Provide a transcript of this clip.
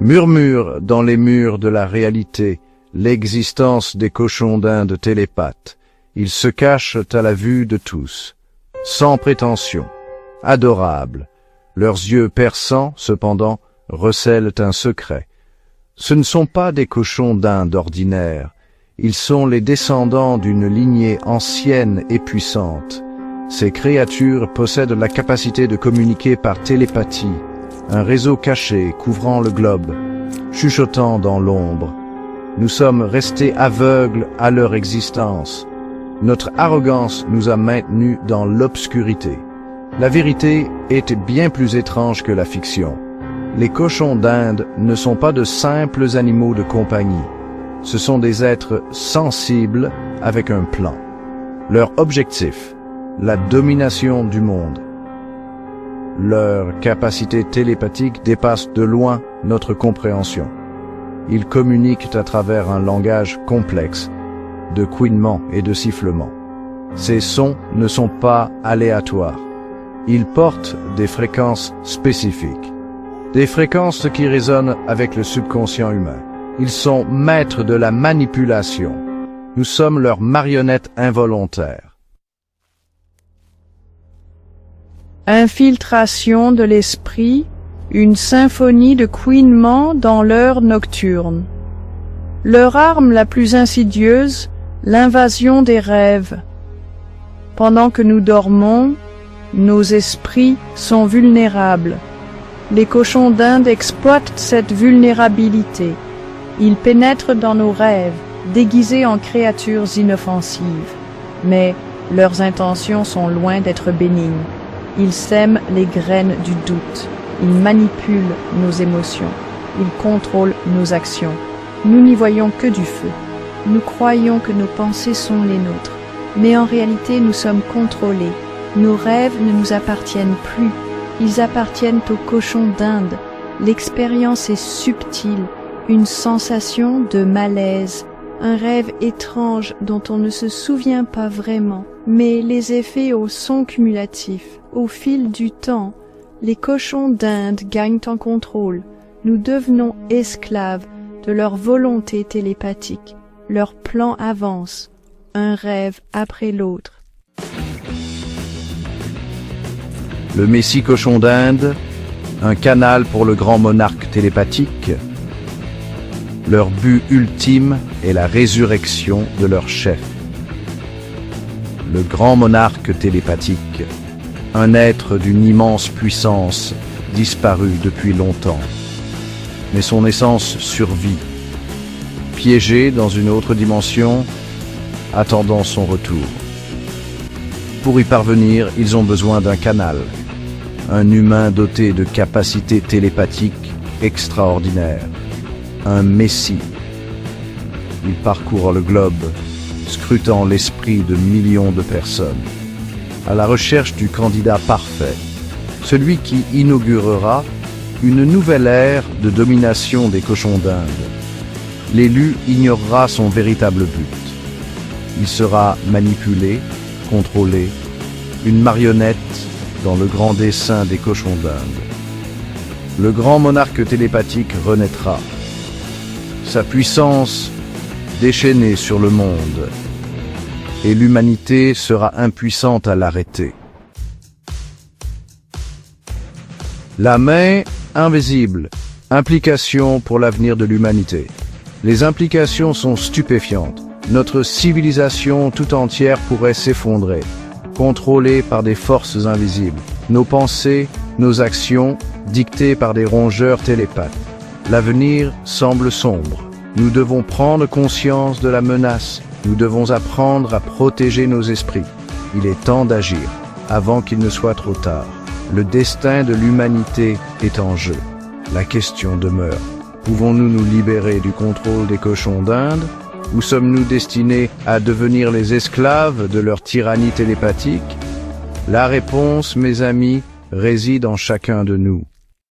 Murmure dans les murs de la réalité l'existence des cochons d'Inde télépathes. Ils se cachent à la vue de tous, sans prétention, adorables. Leurs yeux perçants, cependant, recèlent un secret. Ce ne sont pas des cochons d'Inde ordinaires, ils sont les descendants d'une lignée ancienne et puissante. Ces créatures possèdent la capacité de communiquer par télépathie, un réseau caché couvrant le globe, chuchotant dans l'ombre. Nous sommes restés aveugles à leur existence. Notre arrogance nous a maintenus dans l'obscurité. La vérité est bien plus étrange que la fiction. Les cochons d'Inde ne sont pas de simples animaux de compagnie. Ce sont des êtres sensibles avec un plan. Leur objectif, la domination du monde. Leur capacité télépathique dépasse de loin notre compréhension. Ils communiquent à travers un langage complexe, de couinements et de sifflements. Ces sons ne sont pas aléatoires. Ils portent des fréquences spécifiques. Des fréquences qui résonnent avec le subconscient humain. Ils sont maîtres de la manipulation. Nous sommes leurs marionnettes involontaires. Infiltration de l'esprit, une symphonie de couinements dans l'heure nocturne. Leur arme la plus insidieuse, l'invasion des rêves. Pendant que nous dormons, nos esprits sont vulnérables. Les cochons d'Inde exploitent cette vulnérabilité. Ils pénètrent dans nos rêves, déguisés en créatures inoffensives. Mais leurs intentions sont loin d'être bénignes. Ils sèment les graines du doute. Ils manipulent nos émotions. Ils contrôlent nos actions. Nous n'y voyons que du feu. Nous croyons que nos pensées sont les nôtres. Mais en réalité, nous sommes contrôlés. Nos rêves ne nous appartiennent plus. Ils appartiennent aux cochons d'Inde. L'expérience est subtile, une sensation de malaise, un rêve étrange dont on ne se souvient pas vraiment. Mais les effets sont cumulatifs. Au fil du temps, les cochons d'Inde gagnent en contrôle. Nous devenons esclaves de leur volonté télépathique. Leur plan avance, un rêve après l'autre. Le Messie cochon d'Inde, un canal pour le grand monarque télépathique. Leur but ultime est la résurrection de leur chef. Le grand monarque télépathique, un être d'une immense puissance, disparu depuis longtemps. Mais son essence survit, piégé dans une autre dimension, attendant son retour. Pour y parvenir, ils ont besoin d'un canal, un humain doté de capacités télépathiques extraordinaires, un messie. Il parcourt le globe, scrutant l'esprit de millions de personnes, à la recherche du candidat parfait, celui qui inaugurera une nouvelle ère de domination des cochons d'Inde. L'élu ignorera son véritable but. Il sera manipulé, contrôlé, une marionnette dans le grand dessein des cochons d'Inde. Le grand monarque télépathique renaîtra. Sa puissance déchaînée sur le monde, et l'humanité sera impuissante à l'arrêter. La main invisible, implications pour l'avenir de l'humanité. Les implications sont stupéfiantes. Notre civilisation tout entière pourrait s'effondrer, contrôlée par des forces invisibles. Nos pensées, nos actions, dictées par des rongeurs télépathes. L'avenir semble sombre. Nous devons prendre conscience de la menace. Nous devons apprendre à protéger nos esprits. Il est temps d'agir, avant qu'il ne soit trop tard. Le destin de l'humanité est en jeu. La question demeure. Pouvons-nous nous libérer du contrôle des cochons d'Inde? Ou sommes-nous destinés à devenir les esclaves de leur tyrannie télépathique? La réponse, mes amis, réside en chacun de nous.